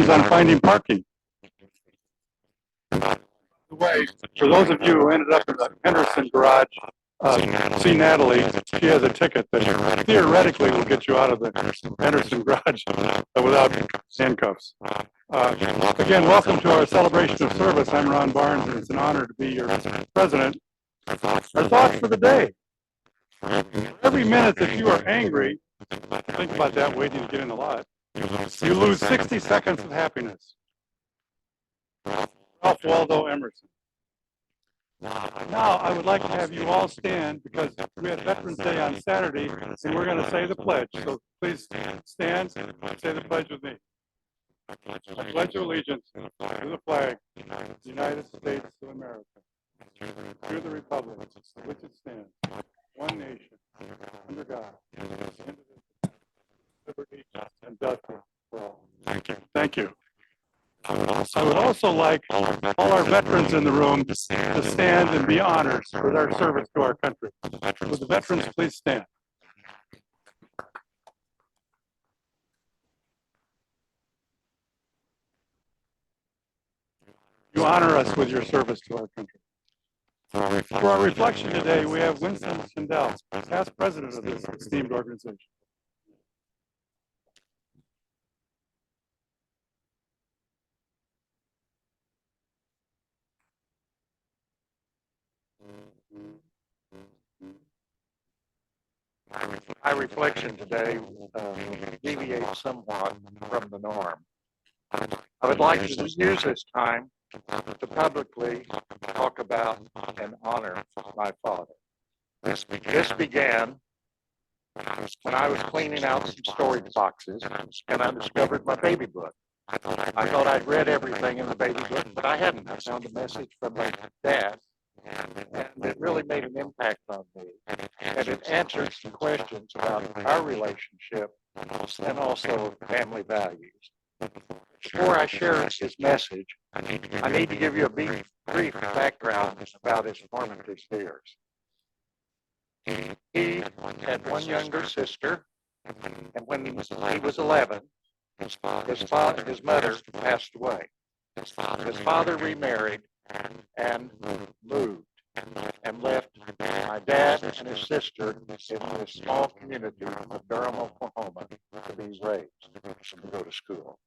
advice on finding parking. By the way, for those of you who ended up in the Henderson garage, see Natalie. She has a ticket that theoretically will get you out of the Henderson garage without handcuffs. Again, welcome to our celebration of service. I'm Ron Barnes, and it's an honor to be your president. Our thoughts for the day. For every minute that you are angry, think about that, waiting to get in the lot, you lose 60 seconds of happiness. Ralph Waldo Emerson. Now, I would like to have you all stand because we have Veterans Day on Saturday, and we're going to say the pledge. So please stand and say the pledge with me. I pledge allegiance to the flag of the United States of America, to the republic for which it stands, one nation, under God, liberty and justice for all. Thank you. I would also like all our veterans in the room to stand and be honored for their service to our country. Would the veterans please stand? You honor us with your service to our country. For our reflection today, we have Winston Schlegel, past president of this esteemed organization. My reflection today deviates somewhat from the norm. I would like to use this time to publicly talk about and honor my father. This began when I was cleaning out some storage boxes and I discovered my baby book. I thought I'd read everything in the baby book, but I hadn't. I found a message from my dad, and it really made an impact on me. And it answered some questions about our relationship and also family values. Before I share his message, I need to give you a brief background about his formative years. He had one younger sister, and when he was 11, his mother passed away. His father remarried and moved and left my dad and his sister in this small community of Durham, Oklahoma, to be raised and to go to school.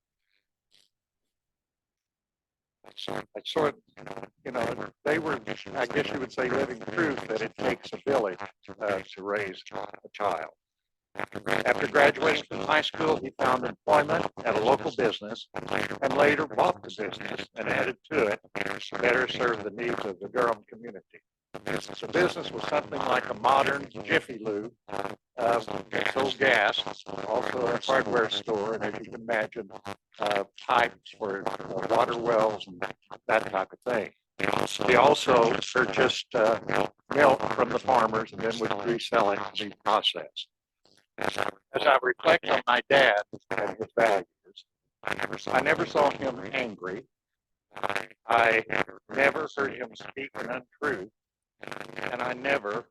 They were, I guess you would say, living proof that it takes a village to raise a child. After graduating from high school, he found employment at a local business and later bought the business and added to it to better serve the needs of the Durham community. The business was something like a modern Jiffy Lube, sold gas, also a hardware store, and as you can imagine, pipes for water wells and that type of thing. He also purchased milk from the farmers and then would resell it to be processed. As I reflect on my dad and his values, I never saw him angry. I never heard him speak an untruth, and I never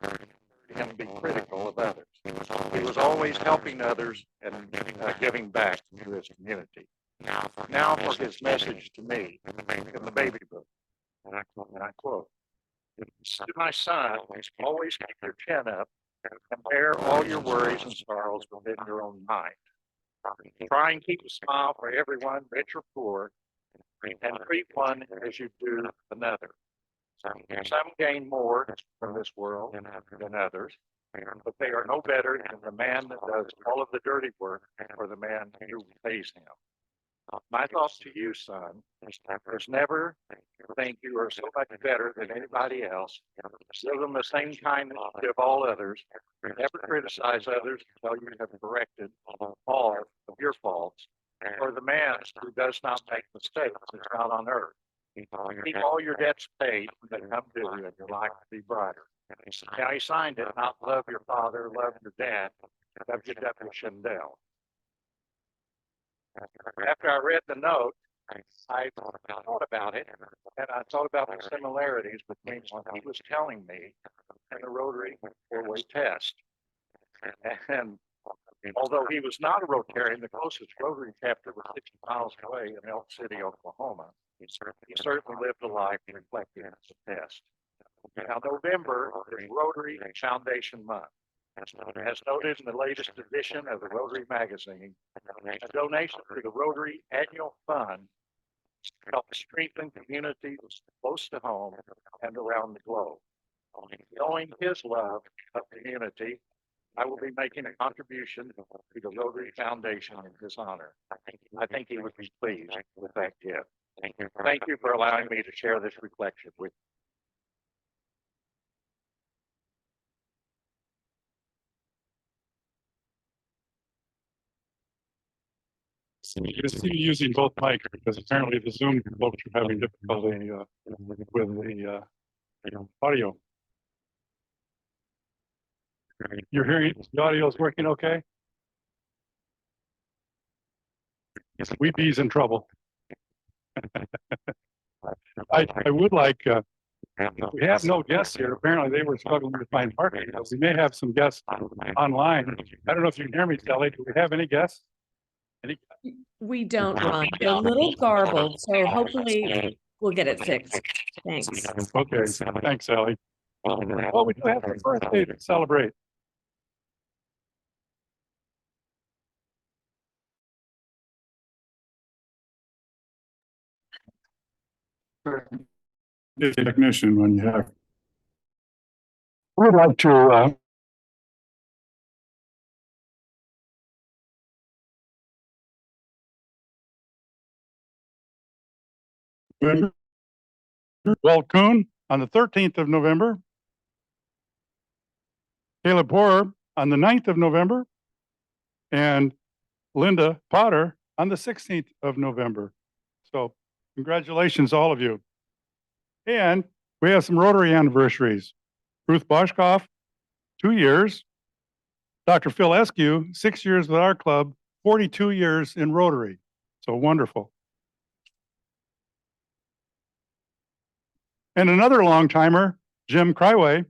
heard him be critical of others. He was always helping others and giving back to his community. Now for his message to me in the baby book, and I quote, "To my son, always keep your chin up and bear all your worries and sorrows within your own mind. Try and keep a smile for everyone, rich or poor, and treat one as you do another. Some gain more from this world than others, but they are no better than the man that does all of the dirty work or the man who pays him. My thought to you, son, is never think you are so much better than anybody else. Give them the same kindness you give all others. Never criticize others until you have corrected all of your faults. For the man who does not make mistakes is not on earth. Keep all your debts paid when they come due and your life will be brighter." Now he signed it, not love your father, love your dad, W.W. Schlegel. After I read the note, I thought about it, and I thought about the similarities between what he was telling me and the rotary four-way test. And Although he was not a Rotarian, the closest Rotary chapter was 60 miles away in Elk City, Oklahoma. He certainly lived a life reflecting its test. Now, November is Rotary Foundation Month. As noted in the latest edition of the Rotary magazine, a donation to the Rotary Annual Fund helps strengthen communities close to home and around the globe. Knowing his love of community, I will be making a contribution to the Rotary Foundation in his honor. I think he would be pleased with that gift. Thank you for allowing me to share this reflection with you. You see me using both mics because apparently the Zoom folks are having difficulty with the audio. You're hearing the audio is working okay? We be's in trouble. I would like, we have no guests here. Apparently they were struggling to find parking. We may have some guests online. I don't know if you can hear me, Kelly. Do we have any guests? We don't, Ron. They're a little garbled, so hopefully we'll get it fixed. Thanks. Okay, thanks, Sally. Well, we do have a birthday to celebrate. Technician when you have. We'd like to Walt Kuhn on the 13th of November. Caleb Porer on the 9th of November. And Linda Potter on the 16th of November. So congratulations, all of you. And we have some Rotary anniversaries. Ruth Boschkoff, 2 years. Dr. Phil Eskew, 6 years with our club, 42 years in Rotary. So wonderful. And another long timer, Jim Cryway,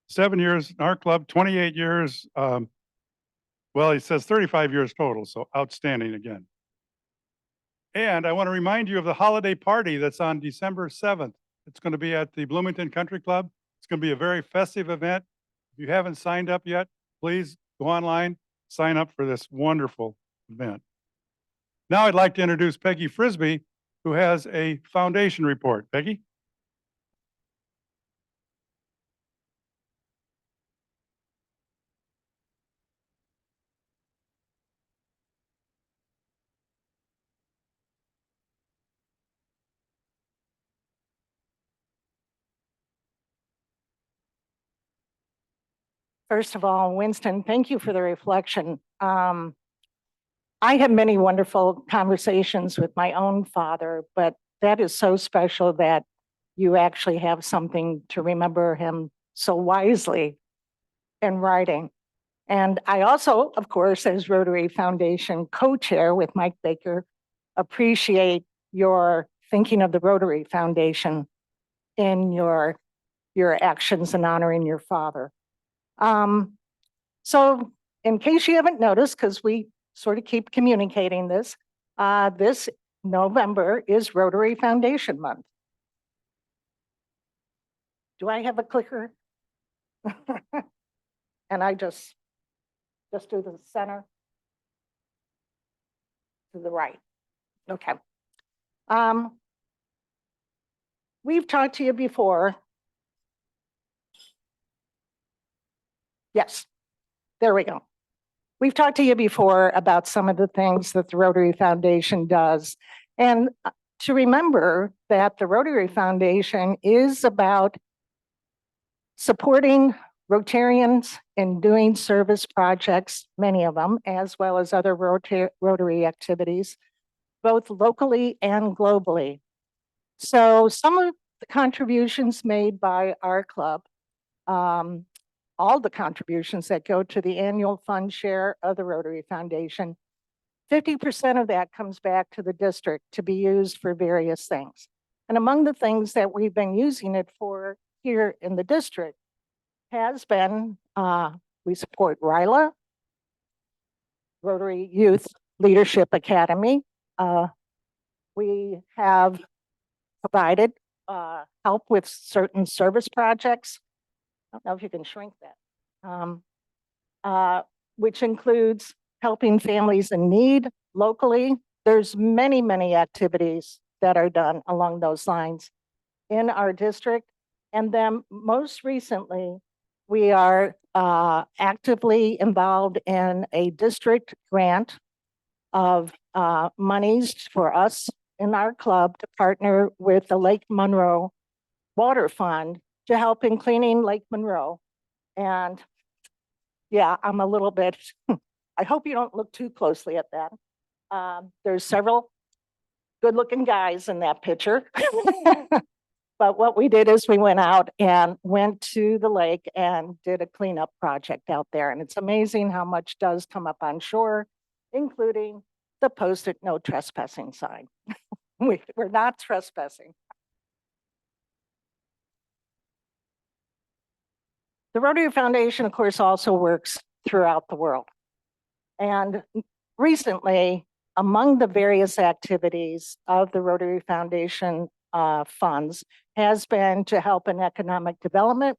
7 years in our club, 28 years. Well, he says 35 years total, so outstanding again. And I want to remind you of the holiday party that's on December 7th. It's going to be at the Bloomington Country Club. It's going to be a very festive event. If you haven't signed up yet, please go online, sign up for this wonderful event. Now I'd like to introduce Peggy Frisbee, who has a foundation report. Peggy? First of all, Winston, thank you for the reflection. I have many wonderful conversations with my own father, but that is so special that you actually have something to remember him so wisely in writing. And I also, of course, as Rotary Foundation co-chair with Mike Baker, appreciate your thinking of the Rotary Foundation in your actions and honoring your father. So in case you haven't noticed, because we sort of keep communicating this, this November is Rotary Foundation Month. Do I have a clicker? And I just do the center to the right. Okay. We've talked to you before. Yes, there we go. We've talked to you before about some of the things that the Rotary Foundation does. And to remember that the Rotary Foundation is about supporting Rotarians in doing service projects, many of them, as well as other Rotary activities, both locally and globally. So some of the contributions made by our club, all the contributions that go to the annual fund share of the Rotary Foundation, 50% of that comes back to the district to be used for various things. And among the things that we've been using it for here in the district has been, we support RILA, Rotary Youth Leadership Academy. We have provided help with certain service projects. I don't know if you can shrink that. Which includes helping families in need locally. There's many, many activities that are done along those lines in our district. And then most recently, we are actively involved in a district grant of monies for us in our club to partner with the Lake Monroe Water Fund to help in cleaning Lake Monroe. And yeah, I'm a little bit, I hope you don't look too closely at that. There's several good-looking guys in that picture. But what we did is we went out and went to the lake and did a cleanup project out there. And it's amazing how much does come up on shore, including the posted no trespassing sign. We're not trespassing. The Rotary Foundation, of course, also works throughout the world. And recently, among the various activities of the Rotary Foundation funds has been to help in economic development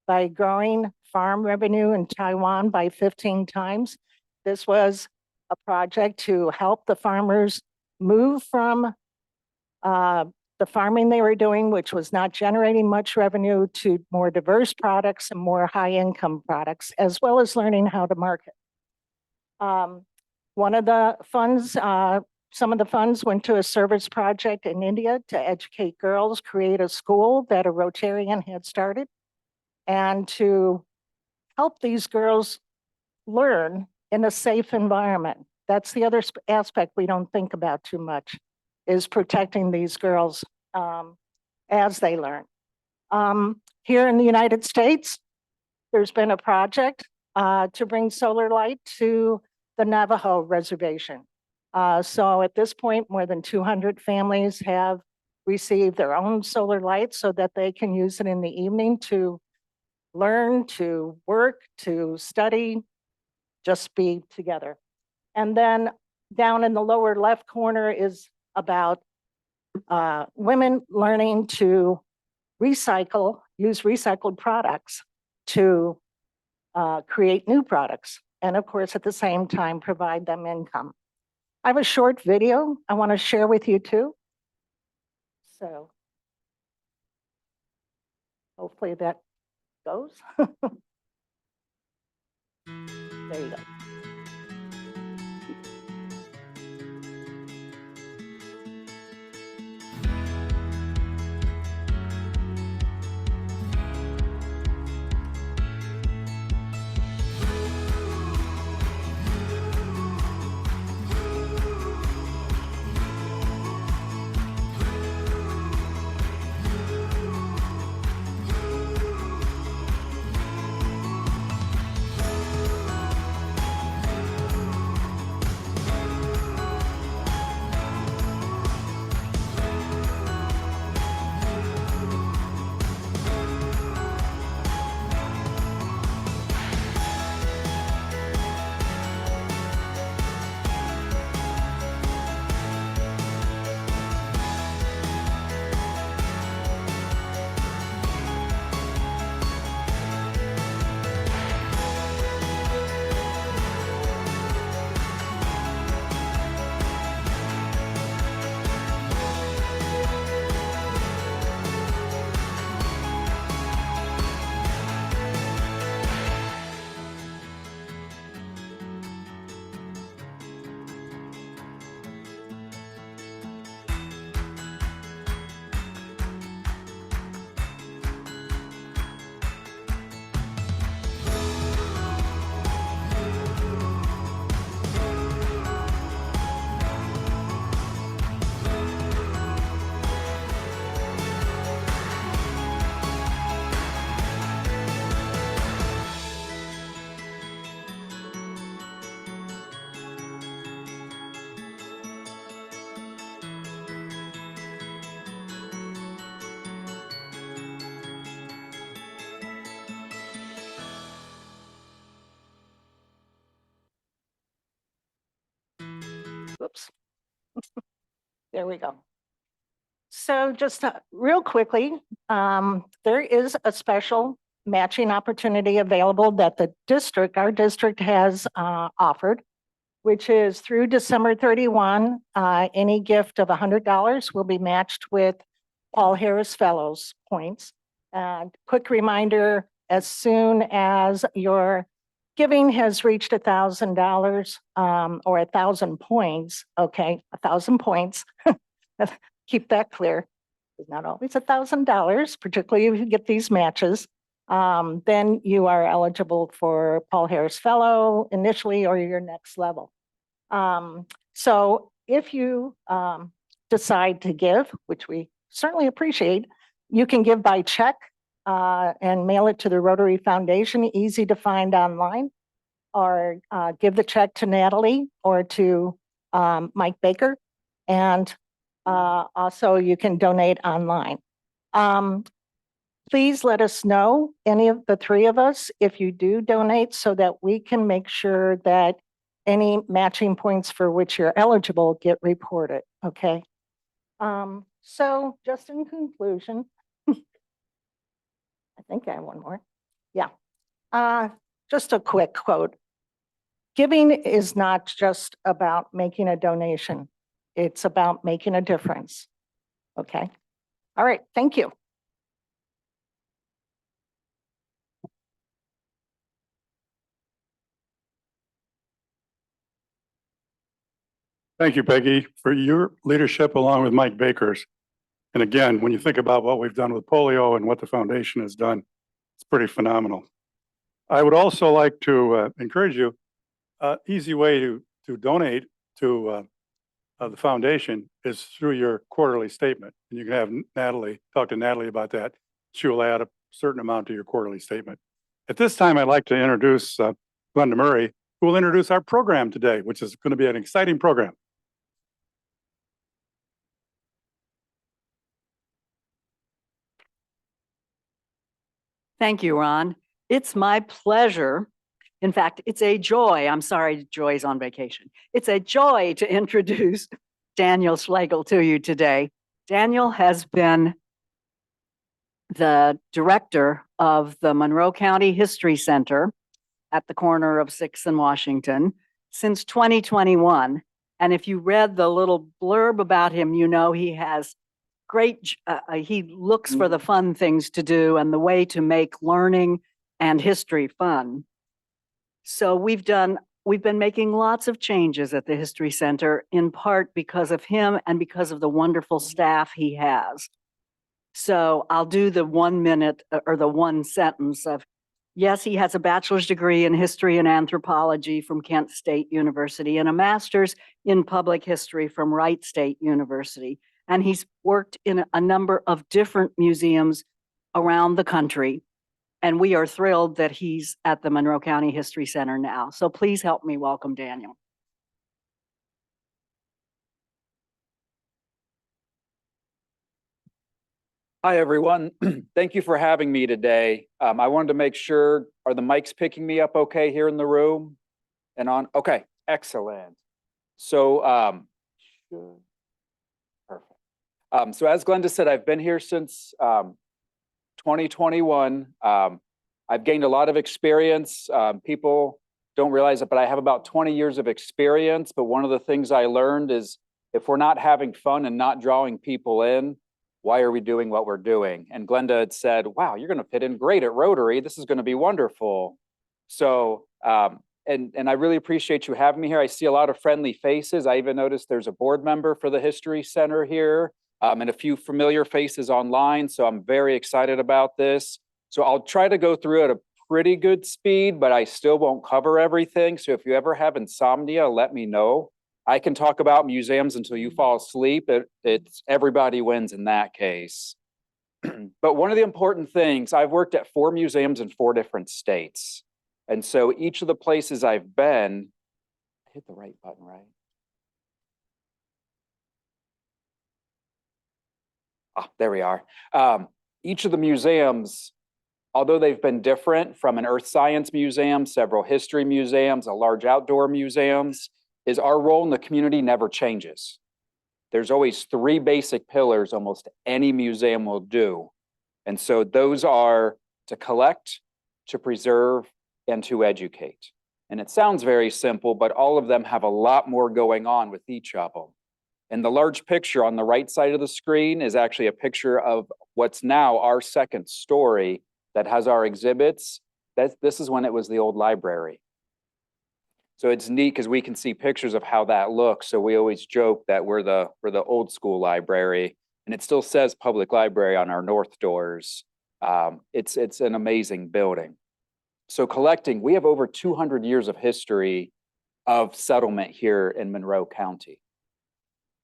by growing farm revenue in Taiwan by 15 times. This was a project to help the farmers move from the farming they were doing, which was not generating much revenue, to more diverse products and more high income products, as well as learning how to market. One of the funds, some of the funds went to a service project in India to educate girls, create a school that a Rotarian had started, and to help these girls learn in a safe environment. That's the other aspect we don't think about too much, is protecting these girls as they learn. Here in the United States, there's been a project to bring solar light to the Navajo reservation. So at this point, more than 200 families have received their own solar lights so that they can use it in the evening to learn, to work, to study, just be together. And then down in the lower left corner is about women learning to recycle, use recycled products to create new products. And of course, at the same time, provide them income. I have a short video I want to share with you too. So hopefully that goes. There you go. Whoops. There we go. So just real quickly, there is a special matching opportunity available that our district has offered, which is through December 31, any gift of $100 will be matched with Paul Harris Fellows points. And quick reminder, as soon as your giving has reached $1,000 or 1,000 points, okay, 1,000 points, keep that clear. It's not always $1,000, particularly if you get these matches. Then you are eligible for Paul Harris Fellow initially or your next level. So if you decide to give, which we certainly appreciate, you can give by check and mail it to the Rotary Foundation, easy to find online, or give the check to Natalie or to Mike Baker. And also you can donate online. Please let us know, any of the three of us, if you do donate so that we can make sure that any matching points for which you're eligible get reported, okay? So just in conclusion, I think I have one more. Yeah. Just a quick quote. Giving is not just about making a donation. It's about making a difference. Okay. All right. Thank you. Thank you, Peggy, for your leadership along with Mike Baker's. And again, when you think about what we've done with polio and what the foundation has done, it's pretty phenomenal. I would also like to encourage you, easy way to donate to the foundation is through your quarterly statement. And you can have Natalie, talk to Natalie about that. She will add a certain amount to your quarterly statement. At this time, I'd like to introduce Glenda Murray, who will introduce our program today, which is going to be an exciting program. Thank you, Ron. It's my pleasure. In fact, it's a joy. I'm sorry, Joy's on vacation. It's a joy to introduce Daniel Schlegel to you today. Daniel has been the director of the Monroe County History Center at the corner of 6th and Washington since 2021. And if you read the little blurb about him, you know he has he looks for the fun things to do and the way to make learning and history fun. So we've been making lots of changes at the History Center, in part because of him and because of the wonderful staff he has. So I'll do the 1 minute or the one sentence of, yes, he has a bachelor's degree in history and anthropology from Kent State University and a master's in public history from Wright State University. And he's worked in a number of different museums around the country. And we are thrilled that he's at the Monroe County History Center now. So please help me welcome Daniel. Hi, everyone. Thank you for having me today. I wanted to make sure, are the mics picking me up okay here in the room and on? Okay, excellent. So, perfect. So as Glenda said, I've been here since 2021. I've gained a lot of experience. People don't realize it, but I have about 20 years of experience. But one of the things I learned is if we're not having fun and not drawing people in, why are we doing what we're doing? And Glenda had said, wow, you're going to fit in great at Rotary. This is going to be wonderful. So, and I really appreciate you having me here. I see a lot of friendly faces. I even noticed there's a board member for the History Center here. And a few familiar faces online. So I'm very excited about this. So I'll try to go through at a pretty good speed, but I still won't cover everything. So if you ever have insomnia, let me know. I can talk about museums until you fall asleep. It's everybody wins in that case. But one of the important things, I've worked at 4 museums in 4 different states. And so each of the places I've been, I hit the right button, right? There we are. Each of the museums, although they've been different, from an earth science museum, several history museums, a large outdoor museums, is our role in the community never changes. There's always three basic pillars almost any museum will do. And so those are to collect, to preserve, and to educate. And it sounds very simple, but all of them have a lot more going on with each of them. And the large picture on the right side of the screen is actually a picture of what's now our second story that has our exhibits. This is when it was the old library. So it's neat because we can see pictures of how that looks. So we always joke that we're the old school library, and it still says public library on our north doors. It's an amazing building. So collecting, we have over 200 years of history of settlement here in Monroe County.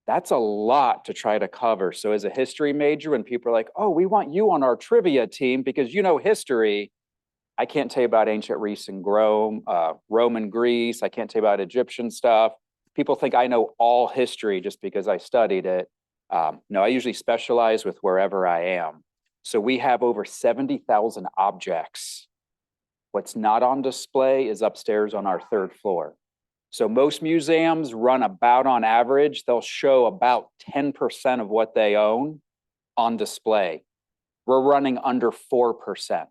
That's a lot to try to cover. So as a history major, when people are like, oh, we want you on our trivia team because you know history, I can't tell you about ancient Greece and Roman Greece. I can't tell you about Egyptian stuff. People think I know all history just because I studied it. No, I usually specialize with wherever I am. So we have over 70,000 objects. What's not on display is upstairs on our third floor. So most museums run about on average, they'll show about 10% of what they own on display. We're running under 4%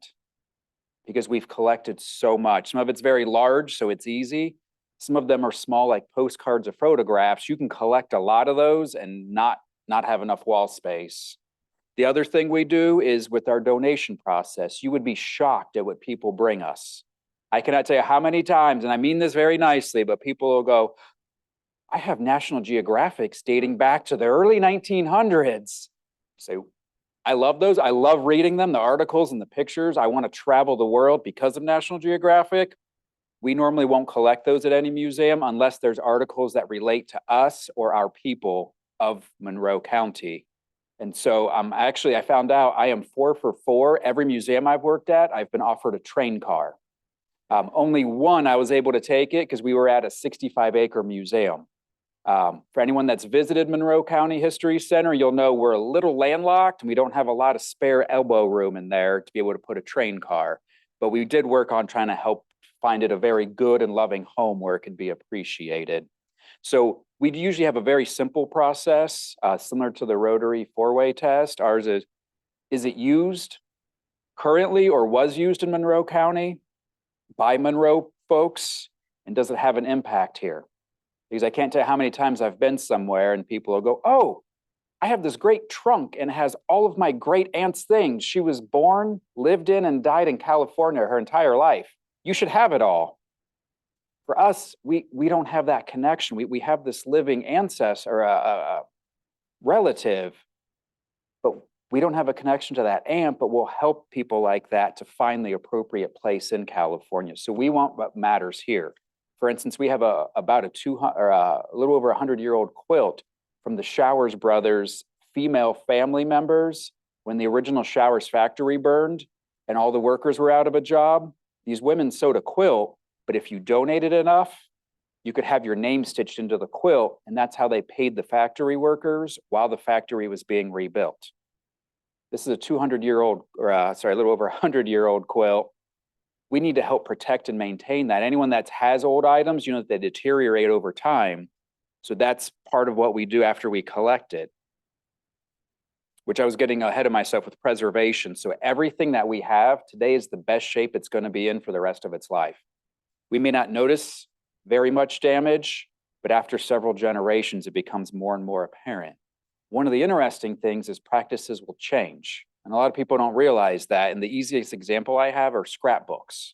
because we've collected so much. Some of it's very large, so it's easy. Some of them are small, like postcards or photographs. You can collect a lot of those and not have enough wall space. The other thing we do is with our donation process, you would be shocked at what people bring us. I cannot tell you how many times, and I mean this very nicely, but people will go, I have National Geographics dating back to the early 1900s. Say, I love those. I love reading them, the articles and the pictures. I want to travel the world because of National Geographic. We normally won't collect those at any museum unless there's articles that relate to us or our people of Monroe County. And so I found out I am 4 for 4. Every museum I've worked at, I've been offered a train car. Only one I was able to take it because we were at a 65-acre museum. For anyone that's visited Monroe County History Center, you'll know we're a little landlocked and we don't have a lot of spare elbow room in there to be able to put a train car. But we did work on trying to help find it a very good and loving home where it can be appreciated. So we usually have a very simple process, similar to the rotary 4-way test. Ours is it used currently or was used in Monroe County by Monroe folks, and does it have an impact here? Because I can't tell you how many times I've been somewhere and people will go, oh, I have this great trunk and it has all of my great aunt's things. She was born, lived in, and died in California her entire life. You should have it all. For us, we don't have that connection. We have this living ancestor or a relative, but we don't have a connection to that aunt, but we'll help people like that to find the appropriate place in California. So we want what matters here. For instance, we have about a little over 100-year-old quilt from the Showers brothers' female family members when the original Showers factory burned and all the workers were out of a job. These women sewed a quilt, but if you donated enough, you could have your name stitched into the quilt, and that's how they paid the factory workers while the factory was being rebuilt. This is a 200-year-old, a little over 100-year-old quilt. We need to help protect and maintain that. Anyone that has old items, you know, they deteriorate over time. So that's part of what we do after we collect it, which I was getting ahead of myself with preservation. So everything that we have today is the best shape it's going to be in for the rest of its life. We may not notice very much damage, but after several generations, it becomes more and more apparent. One of the interesting things is practices will change. And a lot of people don't realize that. And the easiest example I have are scrapbooks.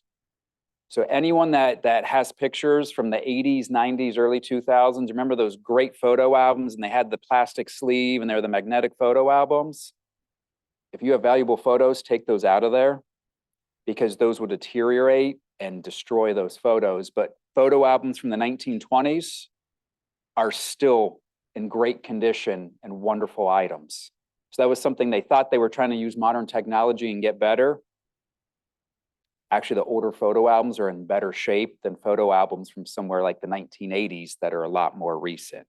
So anyone that has pictures from the 80s, 90s, early 2000s, remember those great photo albums and they had the plastic sleeve and they were the magnetic photo albums? If you have valuable photos, take those out of there because those will deteriorate and destroy those photos. But photo albums from the 1920s are still in great condition and wonderful items. So that was something they thought they were trying to use modern technology and get better. Actually, the older photo albums are in better shape than photo albums from somewhere like the 1980s that are a lot more recent.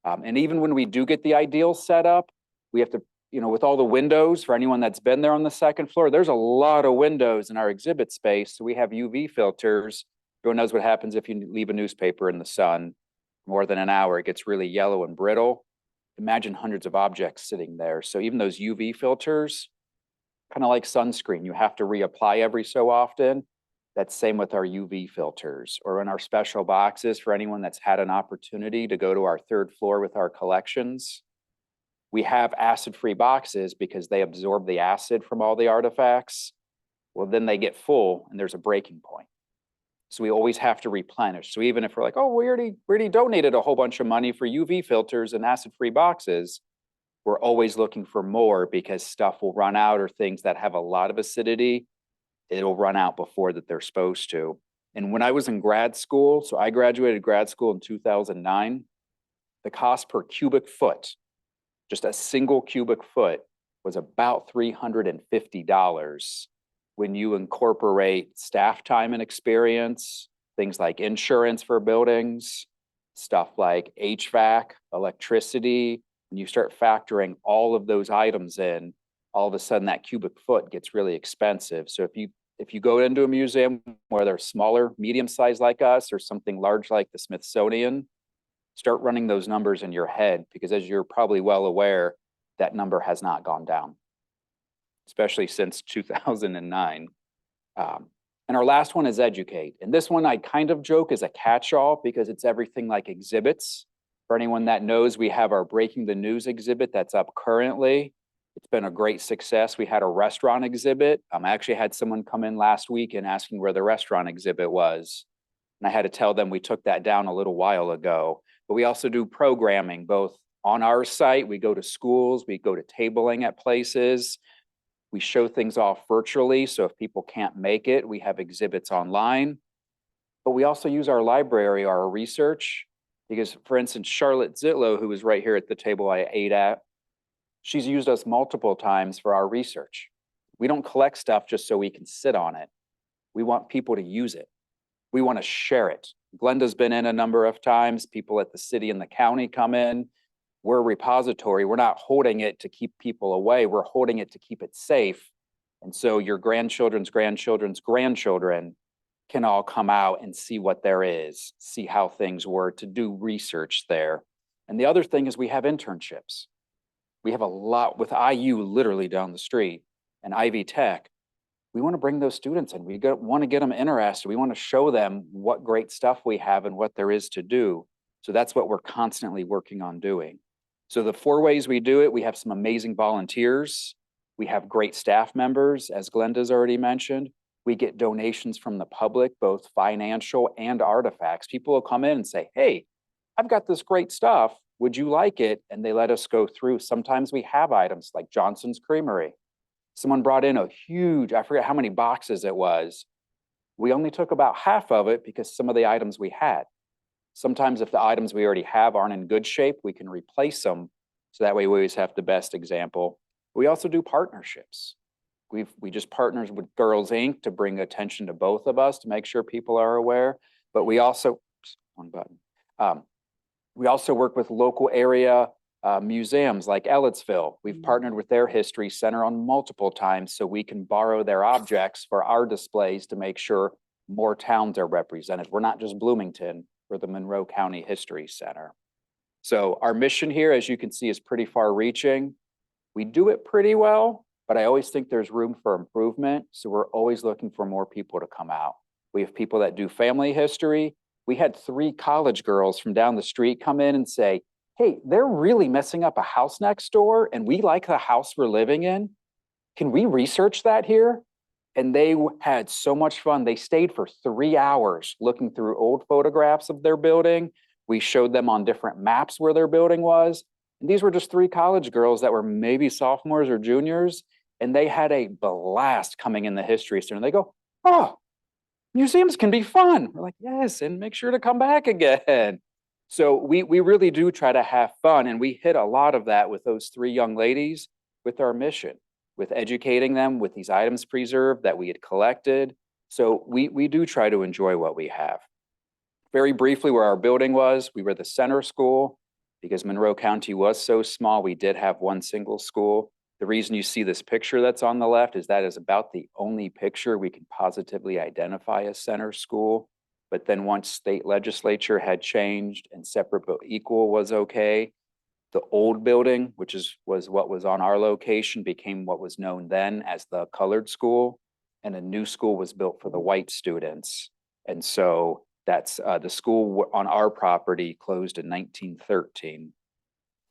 And even when we do get the ideal set up, we have to, you know, with all the windows, for anyone that's been there on the second floor, there's a lot of windows in our exhibit space. So we have UV filters. Everyone knows what happens if you leave a newspaper in the sun. more than an hour, it gets really yellow and brittle. Imagine hundreds of objects sitting there. So even those UV filters, kind of like sunscreen, you have to reapply every so often. That's same with our UV filters, or in our special boxes for anyone that's had an opportunity to go to our third floor with our collections. We have acid-free boxes because they absorb the acid from all the artifacts. Well, then they get full and there's a breaking point. So we always have to replenish. So even if we're like, oh, we already donated a whole bunch of money for UV filters and acid-free boxes, we're always looking for more because stuff will run out, or things that have a lot of acidity, it'll run out before that they're supposed to. And when I was in grad school, so I graduated grad school in 2009, the cost per cubic foot, just a single cubic foot, was about $350. When you incorporate staff time and experience, things like insurance for buildings, stuff like HVAC, electricity, when you start factoring all of those items in, all of a sudden that cubic foot gets really expensive. So if you go into a museum, whether smaller, medium size like us, or something large like the Smithsonian, start running those numbers in your head, because as you're probably well aware, that number has not gone down, especially since 2009. And our last one is educate. And this one I kind of joke is a catch-all because it's everything like exhibits. For anyone that knows, we have our Breaking the News exhibit that's up currently. It's been a great success. We had a restaurant exhibit. I actually had someone come in last week and asking where the restaurant exhibit was. And I had to tell them we took that down a little while ago. But we also do programming, both on our site. We go to schools, we go to tabling at places. We show things off virtually. So if people can't make it, we have exhibits online. But we also use our library, our research, because for instance, Charlotte Zitlow, who was right here at the table I ate at, she's used us multiple times for our research. We don't collect stuff just so we can sit on it. We want people to use it. We want to share it. Glenda's been in a number of times. People at the city and the county come in. We're a repository. We're not holding it to keep people away. We're holding it to keep it safe. And so your grandchildren's grandchildren's grandchildren can all come out and see what there is, see how things were, to do research there. And the other thing is we have internships. We have a lot with IU literally down the street and Ivy Tech. We want to bring those students in. We want to get them interested. We want to show them what great stuff we have and what there is to do. So that's what we're constantly working on doing. So the 4 ways we do it, we have some amazing volunteers. We have great staff members, as Glenda's already mentioned. We get donations from the public, both financial and artifacts. People will come in and say, hey, I've got this great stuff. Would you like it? And they let us go through. Sometimes we have items like Johnson's Creamery. Someone brought in a huge, I forget how many boxes it was. We only took about half of it because some of the items we had. Sometimes if the items we already have aren't in good shape, we can replace them. So that way we always have the best example. We also do partnerships. We just partners with Girls Inc. to bring attention to both of us to make sure people are aware. But we also, one button. We also work with local area museums like Ellettsville. We've partnered with their history center on multiple times so we can borrow their objects for our displays to make sure more towns are represented. We're not just Bloomington, we're the Monroe County History Center. So our mission here, as you can see, is pretty far reaching. We do it pretty well, but I always think there's room for improvement. So we're always looking for more people to come out. We have people that do family history. We had 3 college girls from down the street come in and say, hey, they're really messing up a house next door and we like the house we're living in. Can we research that here? And they had so much fun. They stayed for 3 hours looking through old photographs of their building. We showed them on different maps where their building was. And these were just 3 college girls that were maybe sophomores or juniors. And they had a blast coming in the history center. They go, oh, museums can be fun. We're like, yes, and make sure to come back again. So we really do try to have fun. And we hit a lot of that with those 3 young ladies with our mission, with educating them with these items preserved that we had collected. So we do try to enjoy what we have. Very briefly, where our building was, we were the center school. Because Monroe County was so small, we did have 1 single school. The reason you see this picture that's on the left is that is about the only picture we can positively identify as center school. But then once state legislature had changed and separate but equal was okay, the old building, which was what was on our location, became what was known then as the colored school, and a new school was built for the white students. And so that's the school on our property closed in 1913.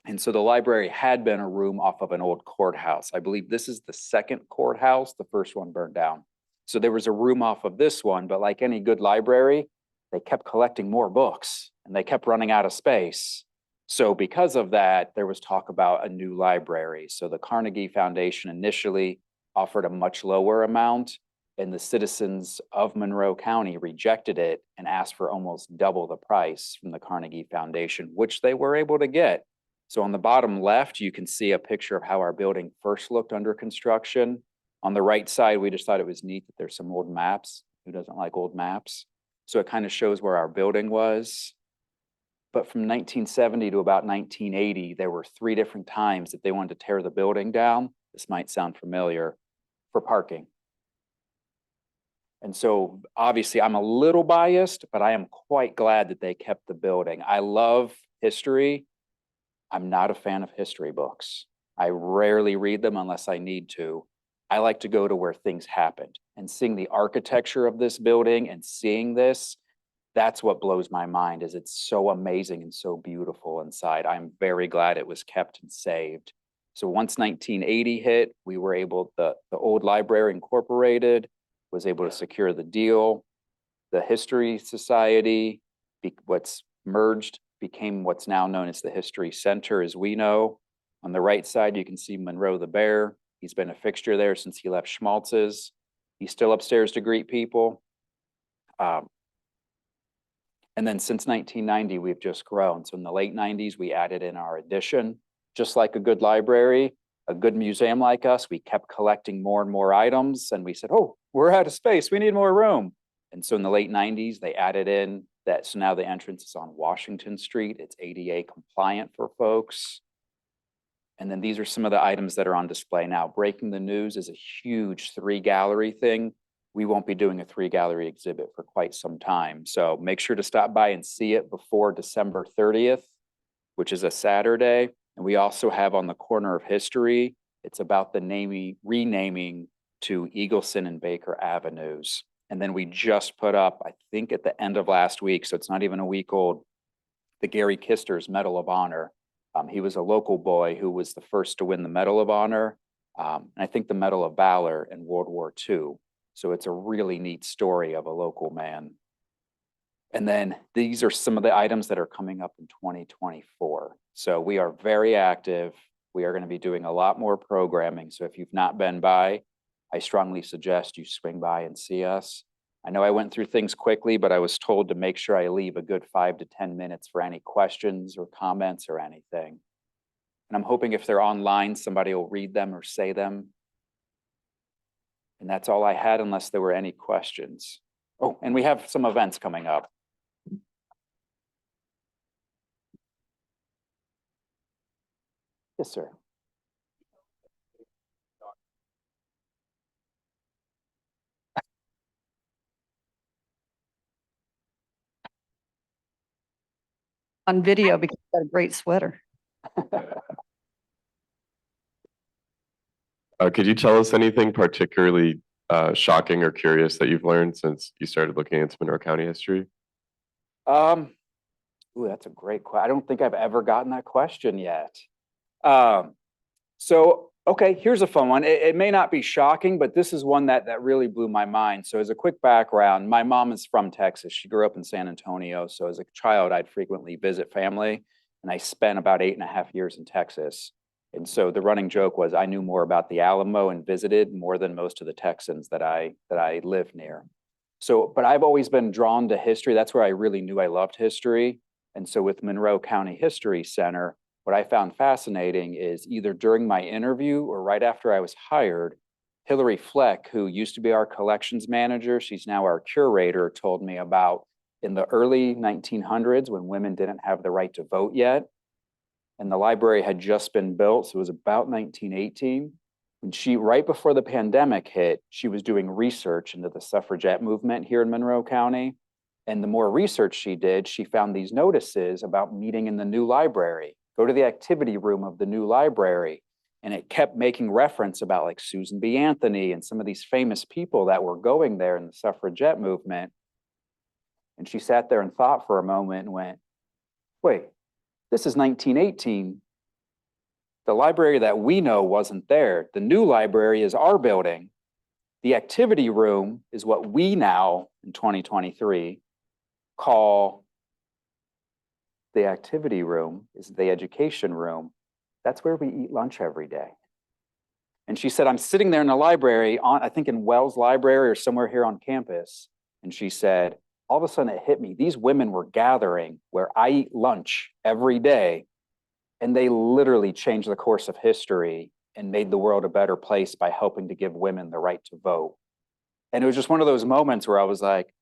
And so the library had been a room off of an old courthouse. I believe this is the second courthouse. The first one burned down. So there was a room off of this one, but like any good library, they kept collecting more books and they kept running out of space. So because of that, there was talk about a new library. So the Carnegie Foundation initially offered a much lower amount, and the citizens of Monroe County rejected it and asked for almost double the price from the Carnegie Foundation, which they were able to get. So on the bottom left, you can see a picture of how our building first looked under construction. On the right side, we just thought it was neat that there's some old maps. Who doesn't like old maps? So it kind of shows where our building was. But from 1970 to about 1980, there were 3 different times that they wanted to tear the building down. This might sound familiar, for parking. And so obviously I'm a little biased, but I am quite glad that they kept the building. I love history. I'm not a fan of history books. I rarely read them unless I need to. I like to go to where things happened, and seeing the architecture of this building and seeing this, that's what blows my mind, is it's so amazing and so beautiful inside. I'm very glad it was kept and saved. So once 1980 hit, we were able, the old library incorporated was able to secure the deal. The History Society, what's merged, became what's now known as the History Center, as we know. On the right side, you can see Monroe the Bear. He's been a fixture there since he left Schmaltz's. He's still upstairs to greet people. And then since 1990, we've just grown. So in the late 90s, we added in our addition. Just like a good library, a good museum like us, we kept collecting more and more items. And we said, oh, we're out of space. We need more room. And so in the late 90s, they added in that. So now the entrance is on Washington Street. It's ADA compliant for folks. And then these are some of the items that are on display now. Breaking the News is a huge 3-gallery thing. We won't be doing a 3-gallery exhibit for quite some time. So make sure to stop by and see it before December 30th, which is a Saturday. And we also have on the corner of history, it's about the renaming to Eagleson and Baker Avenues. And then we just put up, I think at the end of last week, so it's not even a week old, the Gary Kister's Medal of Honor. He was a local boy who was the first to win the Medal of Honor, and I think the Medal of Valor in World War II. So it's a really neat story of a local man. And then these are some of the items that are coming up in 2024. So we are very active. We are going to be doing a lot more programming. So if you've not been by, I strongly suggest you swing by and see us. I know I went through things quickly, but I was told to make sure I leave a good 5 to 10 minutes for any questions or comments or anything. And I'm hoping if they're online, somebody will read them or say them. And that's all I had, unless there were any questions. Oh, and we have some events coming up. Yes, sir. On video because you got a great sweater. Could you tell us anything particularly shocking or curious that you've learned since you started looking into Monroe County history? Ooh, that's a great question. I don't think I've ever gotten that question yet. Okay, here's a fun one. It may not be shocking, but this is one that really blew my mind. So as a quick background, my mom is from Texas. She grew up in San Antonio. So as a child, I'd frequently visit family, and I spent about 8.5 years in Texas. And so the running joke was I knew more about the Alamo and visited more than most of the Texans that I live near. So, but I've always been drawn to history. That's where I really knew I loved history. And so with Monroe County History Center, what I found fascinating is either during my interview or right after I was hired, Hillary Fleck, who used to be our collections manager, she's now our curator, told me about in the early 1900s when women didn't have the right to vote yet. And the library had just been built. So it was about 1918. And she, right before the pandemic hit, she was doing research into the suffragette movement here in Monroe County. And the more research she did, she found these notices about meeting in the new library, go to the activity room of the new library. And it kept making reference about like Susan B. Anthony and some of these famous people that were going there in the suffragette movement. And she sat there and thought for a moment and went, wait, this is 1918. The library that we know wasn't there. The new library is our building. The activity room is what we now in 2023 call the activity room, is the education room. That's where we eat lunch every day. And she said, I'm sitting there in the library on, I think in Wells Library or somewhere here on campus. And she said, all of a sudden it hit me. These women were gathering where I eat lunch every day. And they literally changed the course of history and made the world a better place by helping to give women the right to vote. And it was just one of those moments where I was like,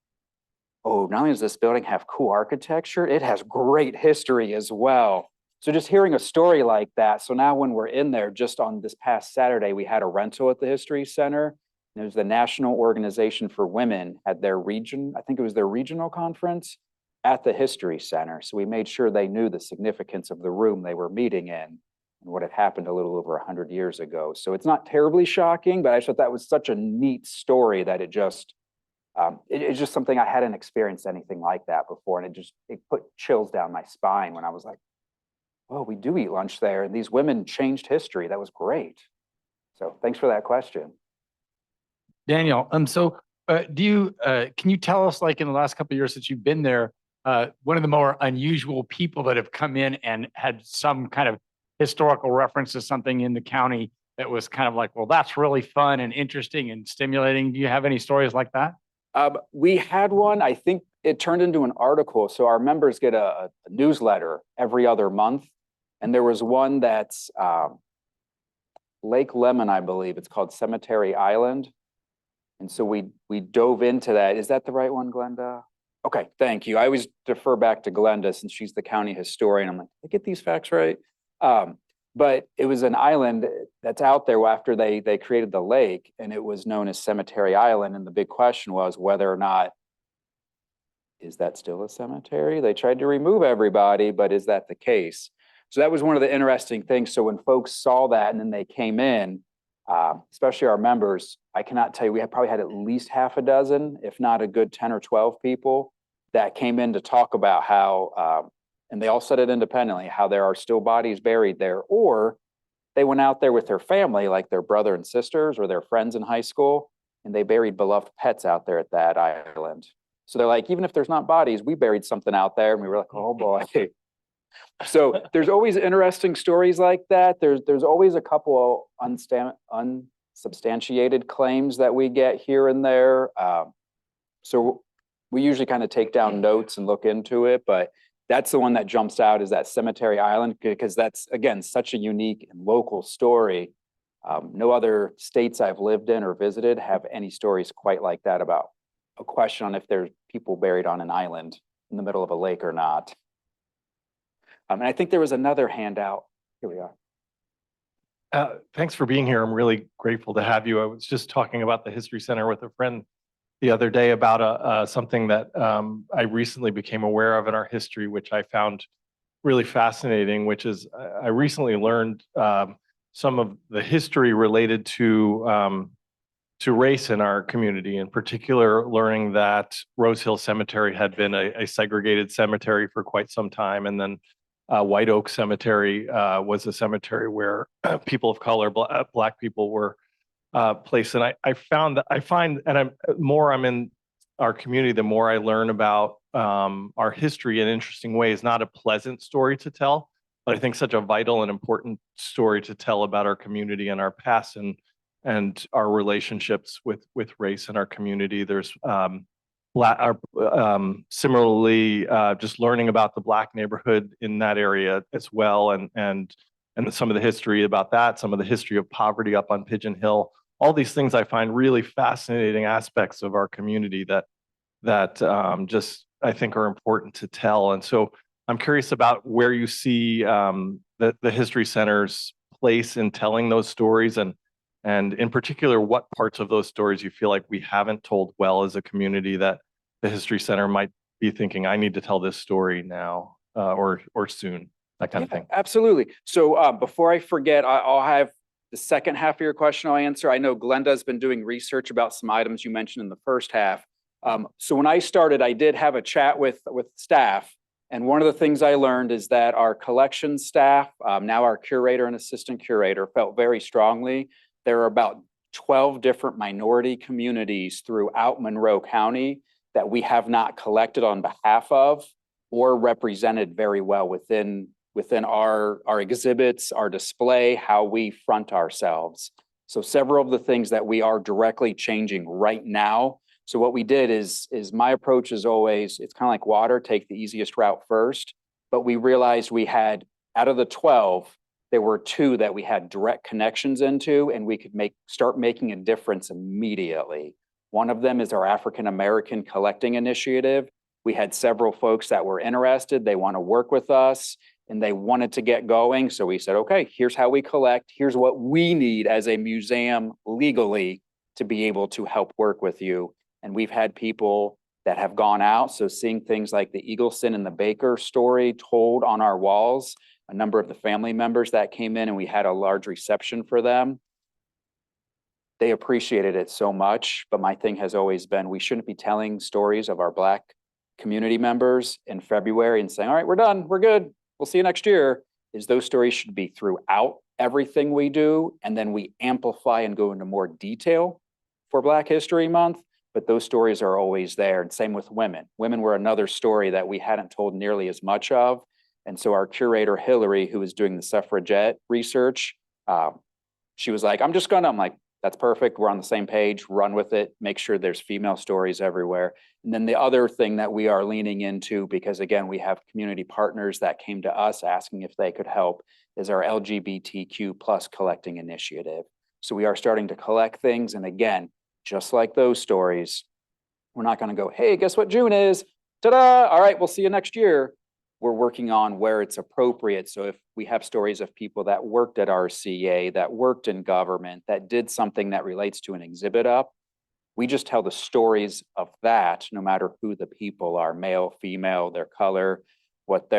oh, not only does this building have cool architecture, it has great history as well. So just hearing a story like that. So now when we're in there, just on this past Saturday, we had a rental at the History Center. And it was the National Organization for Women had their region, I think it was their regional conference at the History Center. So we made sure they knew the significance of the room they were meeting in and what had happened a little over 100 years ago. So it's not terribly shocking, but I thought that was such a neat story that it just, it's just something I hadn't experienced anything like that before. And it put chills down my spine when I was like, oh, we do eat lunch there. And these women changed history. That was great. So thanks for that question. Daniel, can you tell us, like in the last couple of years that you've been there, one of the more unusual people that have come in and had some kind of historical reference to something in the county that was kind of like, well, that's really fun and interesting and stimulating. Do you have any stories like that? We had one, I think it turned into an article. So our members get a newsletter every other month. And there was one that's Lake Lemon, I believe. It's called Cemetery Island. And so we dove into that. Is that the right one, Glenda? Okay, thank you. I always defer back to Glenda since she's the county historian. I'm like, did I get these facts right? But it was an island that's out there after they created the lake, and it was known as Cemetery Island. And the big question was whether or not, is that still a cemetery? They tried to remove everybody, but is that the case? So that was one of the interesting things. So when folks saw that and then they came in, especially our members, I cannot tell you, we probably had at least half a dozen, if not a good 10 or 12 people that came in to talk about how, and they all said it independently, how there are still bodies buried there, or they went out there with their family, like their brother and sisters or their friends in high school, and they buried beloved pets out there at that island. So they're like, even if there's not bodies, we buried something out there. And we were like, oh boy. So there's always interesting stories like that. There's always a couple unsubstantiated claims that we get here and there. So we usually kind of take down notes and look into it, but that's the one that jumps out, is that Cemetery Island, because that's, again, such a unique and local story. No other states I've lived in or visited have any stories quite like that about a question on if there's people buried on an island in the middle of a lake or not. And I think there was another handout. Here we are. Thanks for being here. I'm really grateful to have you. I was just talking about the History Center with a friend the other day about something that I recently became aware of in our history, which I found really fascinating, which is I recently learned some of the history related to race in our community, in particular, learning that Rose Hill Cemetery had been a segregated cemetery for quite some time. And then White Oak Cemetery was a cemetery where people of color, Black people were placed. And I find, and I'm in our community, the more I learn about our history in interesting ways. Not a pleasant story to tell, but I think such a vital and important story to tell about our community and our past and our relationships with race in our community. There's similarly just learning about the Black neighborhood in that area as well, and some of the history about that, some of the history of poverty up on Pigeon Hill. All these things I find really fascinating aspects of our community that just I think are important to tell. And so I'm curious about where you see the History Center's place in telling those stories, and in particular, what parts of those stories you feel like we haven't told well as a community that the History Center might be thinking, I need to tell this story now, or soon, that kind of Yeah, thing? absolutely. So before I forget, I'll have the second half of your question I'll answer. I know Glenda's been doing research about some items you mentioned in the first half. So when I started, I did have a chat with staff. And one of the things I learned is that our collection staff, now our curator and assistant curator, felt very strongly there are about 12 different minority communities throughout Monroe County that we have not collected on behalf of or represented very well within our exhibits, our display, how we front ourselves. So several of the things that we are directly changing right now. So what we did is my approach is always, it's kind of like water, take the easiest route first. But we realized we had, out of the 12, there were 2 that we had direct connections into, and we could start making a difference immediately. One of them is our African American Collecting Initiative. We had several folks that were interested. They want to work with us and they wanted to get going. So we said, okay, here's how we collect. Here's what we need as a museum legally to be able to help work with you. And we've had people that have gone out. So seeing things like the Eagleson and the Baker story told on our walls, a number of the family members that came in and we had a large reception for them. They appreciated it so much. But my thing has always been, we shouldn't be telling stories of our Black community members in February and saying, all right, we're done, we're good, we'll see you next year. Is those stories should be throughout everything we do. And then we amplify and go into more detail for Black History Month. But those stories are always there. And same with women. Women were another story that we hadn't told nearly as much of. And so our curator, Hillary, who was doing the suffragette research, she was like, I'm like, that's perfect. We're on the same page, run with it, make sure there's female stories everywhere. And then the other thing that we are leaning into, because again, we have community partners that came to us asking if they could help, is our LGBTQ plus collecting initiative. So we are starting to collect things. And again, just like those stories, we're not going to go, hey, guess what June is? Ta-da! All right, we'll see you next year. We're working on where it's appropriate. So if we have stories of people that worked at RCA, that worked in government, that did something that relates to an exhibit up, we just tell the stories of that, no matter who the people are, male, female, their color, what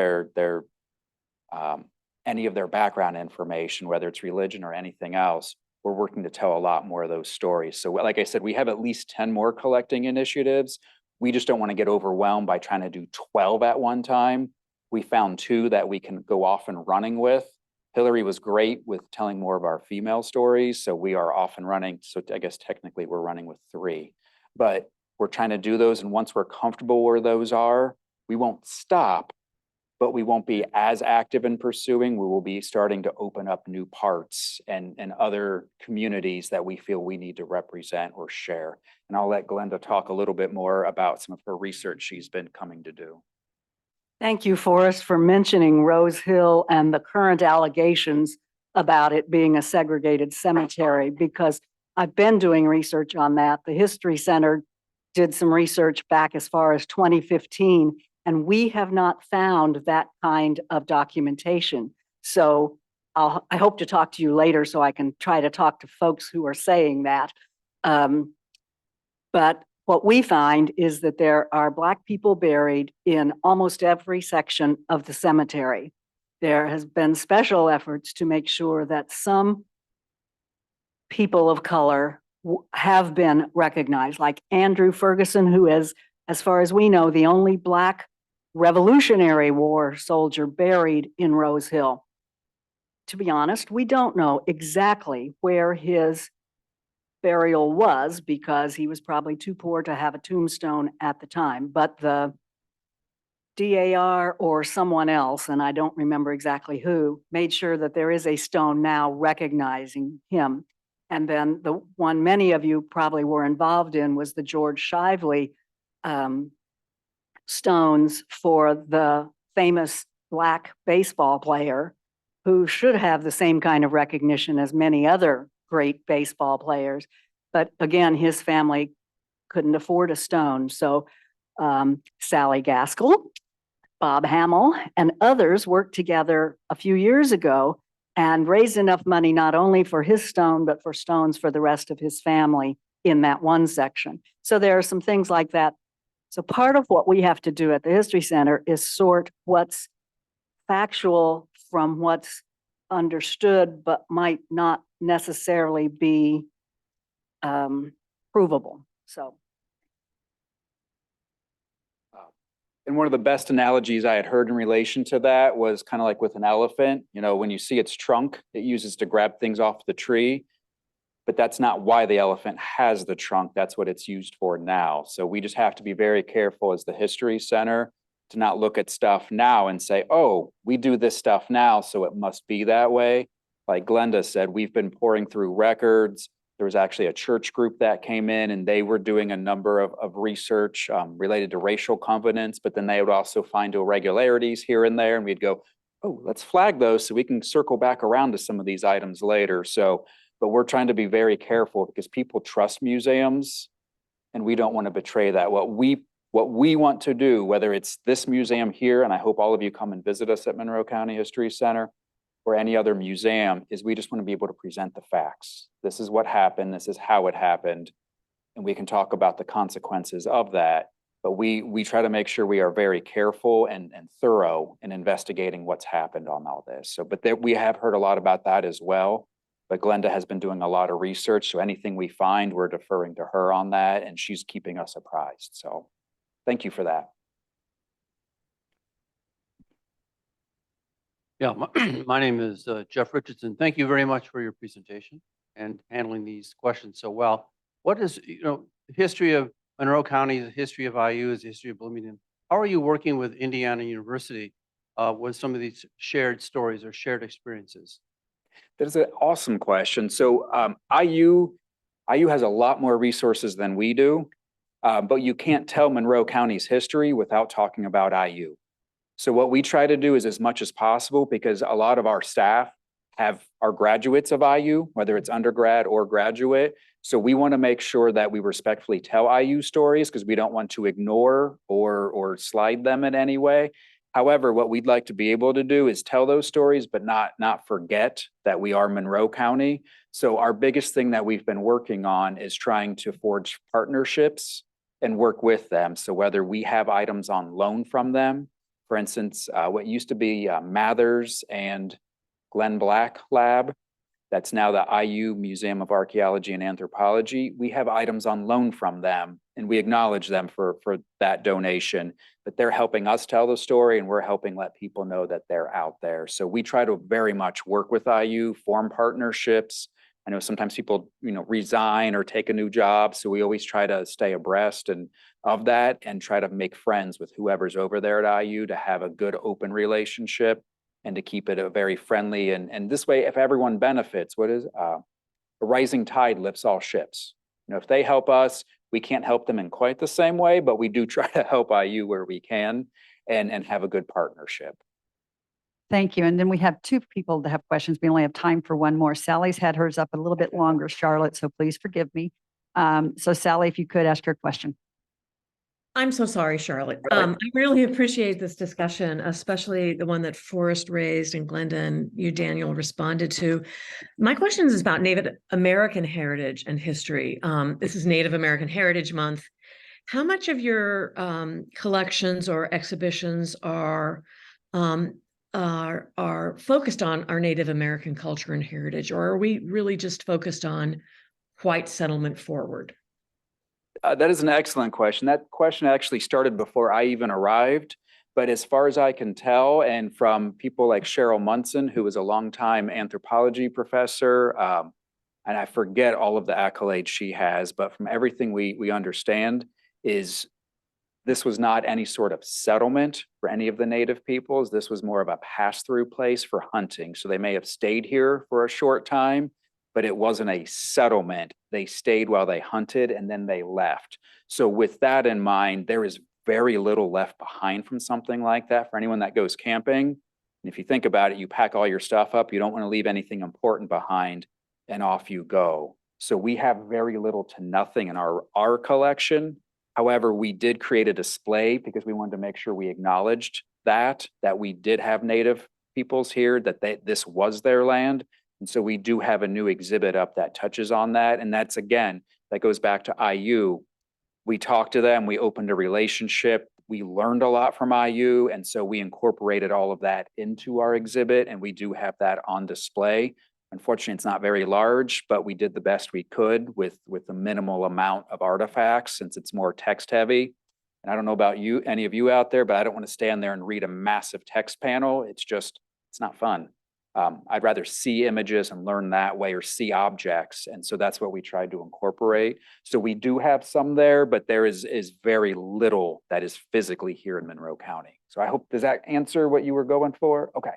any of their background information, whether it's religion or anything else. We're working to tell a lot more of those stories. So like I said, we have at least 10 more collecting initiatives. We just don't want to get overwhelmed by trying to do 12 at one time. We found 2 that we can go off and running with. Hillary was great with telling more of our female stories. So we are off and running. So I guess technically we're running with 3, but we're trying to do those. And once we're comfortable where those are, we won't stop, but we won't be as active in pursuing. We will be starting to open up new parts and other communities that we feel we need to represent or share. And I'll let Glenda talk a little bit more about some of her research she's been coming to do. Thank you, Forrest, for mentioning Rose Hill and the current allegations about it being a segregated cemetery, because I've been doing research on that. The History Center did some research back as far as 2015, and we have not found that kind of documentation. So I hope to talk to you later so I can try to talk to folks who are saying that. But what we find is that there are Black people buried in almost every section of the cemetery. There has been special efforts to make sure that some people of color have been recognized, like Andrew Ferguson, who is, as far as we know, the only Black Revolutionary War soldier buried in Rose Hill. To be honest, we don't know exactly where his burial was, because he was probably too poor to have a tombstone at the time. But the DAR or someone else, and I don't remember exactly who, made sure that there is a stone now recognizing him. And then the one many of you probably were involved in was the George Shively stones for the famous Black baseball player, who should have the same kind of recognition as many other great baseball players. But again, his family couldn't afford a stone. So Sally Gaskell, Bob Hamill, and others worked together a few years ago and raised enough money not only for his stone, but for stones for the rest of his family in that one section. So there are some things like that So part of what we have to do at the History Center is sort what's factual from what's understood, but might not necessarily be provable. So. And one of the best analogies I had heard in relation to that was kind of like with an elephant. You know, when you see its trunk, it uses to grab things off the tree. But that's not why the elephant has the trunk. That's what it's used for now. So we just have to be very careful as the History Center to not look at stuff now and say, oh, we do this stuff now, so it must be that way. Like Glenda said, we've been pouring through records. There was actually a church group that came in and they were doing a number of research related to racial covenants, but then they would also find irregularities here and there. And we'd go, oh, let's flag those so we can circle back around to some of these items later. So, but we're trying to be very careful because people trust museums and we don't want to betray that. What we want to do, whether it's this museum here, and I hope all of you come and visit us at Monroe County History Center, or any other museum, is we just want to be able to present the facts. This is what happened, this is how it happened, and we can talk about the consequences of that. But we try to make sure we are very careful and thorough in investigating what's happened on all this. So, but we have heard a lot about that as well. But Glenda has been doing a lot of research, so anything we find, we're deferring to her on that, and she's keeping us apprised. So thank you for that. Yeah, my name is Jeff Richardson. Thank you very much for your presentation and handling these questions so well. What is, the history of Monroe County, the history of IU, the history of Bloomington? How are you working with Indiana University with some of these shared stories or shared experiences? That is an awesome question. So IU has a lot more resources than we do, but you can't tell Monroe County's history without talking about IU. So what we try to do is as much as possible, because a lot of our staff are graduates of IU, whether it's undergrad or graduate. So we want to make sure that we respectfully tell IU stories because we don't want to ignore or slide them in any way. However, what we'd like to be able to do is tell those stories, but not forget that we are Monroe County. So our biggest thing that we've been working on is trying to forge partnerships and work with them. So whether we have items on loan from them, for instance, what used to be Mathers and Glenn Black Lab, that's now the IU Museum of Archaeology and Anthropology. We have items on loan from them and we acknowledge them for that donation, but they're helping us tell the story and we're helping let people know that they're out there. So we try to very much work with IU, form partnerships. I know sometimes people, resign or take a new job. So we always try to stay abreast of that and try to make friends with whoever's over there at IU to have a good open relationship and to keep it a very friendly. And this way, if everyone benefits, a rising tide lifts all ships. If they help us, we can't help them in quite the same way, but we do try to help IU where we can and have a good partnership. Thank you. And then we have two people that have questions. We only have time for one more. Sally's had hers up a little bit longer, Charlotte, so please forgive me. So Sally, if you could ask your question. I'm so sorry, Charlotte. I really appreciate this discussion, especially the one that Forrest raised and Glenda and you, Daniel, responded to. My question is about Native American heritage and history. This is Native American Heritage Month. How much of your collections or exhibitions are focused on our Native American culture and heritage, or are we really just focused on white settlement forward? That is an excellent question. That question actually started before I even arrived. But as far as I can tell, and from people like Cheryl Munson, who was a longtime anthropology professor, and I forget all of the accolades she has, but from everything we understand is this was not any sort of settlement for any of the native peoples. This was more of a pass-through place for hunting. So they may have stayed here for a short time, but it wasn't a settlement. They stayed while they hunted and then they left. So with that in mind, there is very little left behind from something like that for anyone that goes camping. And if you think about it, you pack all your stuff up, you don't want to leave anything important behind, and off you go. So we have very little to nothing in our collection. However, we did create a display because we wanted to make sure we acknowledged that we did have native peoples here, that this was their land. And so we do have a new exhibit up that touches on that. And that's, again, that goes back to IU. we talked to them, we opened a relationship, we learned a lot from IU, and so we incorporated all of that into our exhibit, and we do have that on display. Unfortunately, it's not very large, but we did the best we could with a minimal amount of artifacts since it's more text heavy. And I don't know about you, any of you out there, but I don't want to stand there and read a massive text panel. It's not fun. I'd rather see images and learn that way, or see objects. And so that's what we tried to incorporate. So we do have some there, but there is very little that is physically here in Monroe County. So I hope, does that answer what you were going for? Okay.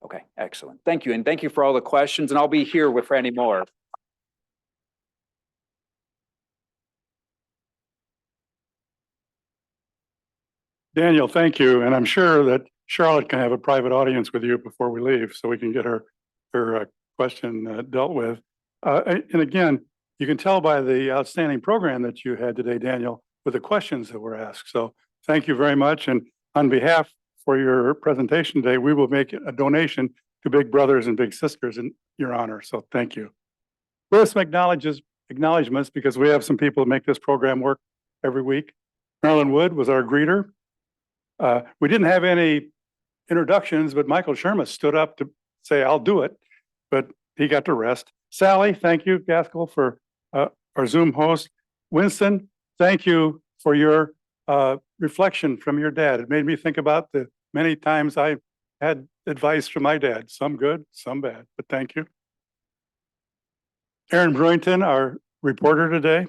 Okay, excellent. Thank you. And thank you for all the questions, and I'll be here for any more. Daniel, thank you. And I'm sure that Charlotte can have a private audience with you before we leave, so we can get her question dealt with. And again, you can tell by the outstanding program that you had today, Daniel, with the questions that were asked. So thank you very much. And on behalf for your presentation today, we will make a donation to Big Brothers and Big Sisters in your honor. So thank you. With some acknowledgements, because we have some people that make this program work every week. Marilyn Wood was our greeter. We didn't have any introductions, but Michael Sherman stood up to say, I'll do it, but he got to rest. Sally, thank you, Gaskell, for our Zoom host. Winston, thank you for your reflection from your dad. It made me think about the many times I had advice from my dad, some good, some bad, but thank you. Aaron Brewington, our reporter today.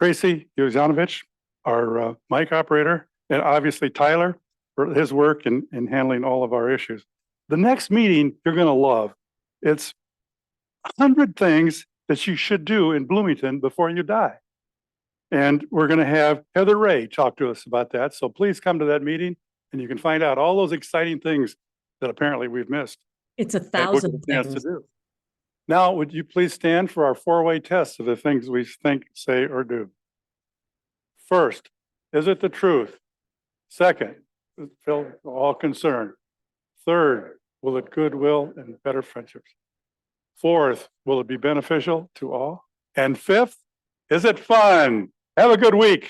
Tracy Yozanovich, our mic operator, and obviously Tyler for his work in handling all of our issues. The next meeting you're going to love. It's 100 things that you should do in Bloomington before you die. And we're going to have Heather Ray talk to us about that. So please come to that meeting and you can find out all those exciting things that apparently we've missed. It's a And we'll get 1,000 a chance things. to do. Now, would you please stand for our 4-way test of the things we think, say, or do? First, is it the truth? Second, fulfill all concern. Third, will it goodwill and better friendships? Fourth, will it be beneficial to all? And fifth, is it fun? Have a good week.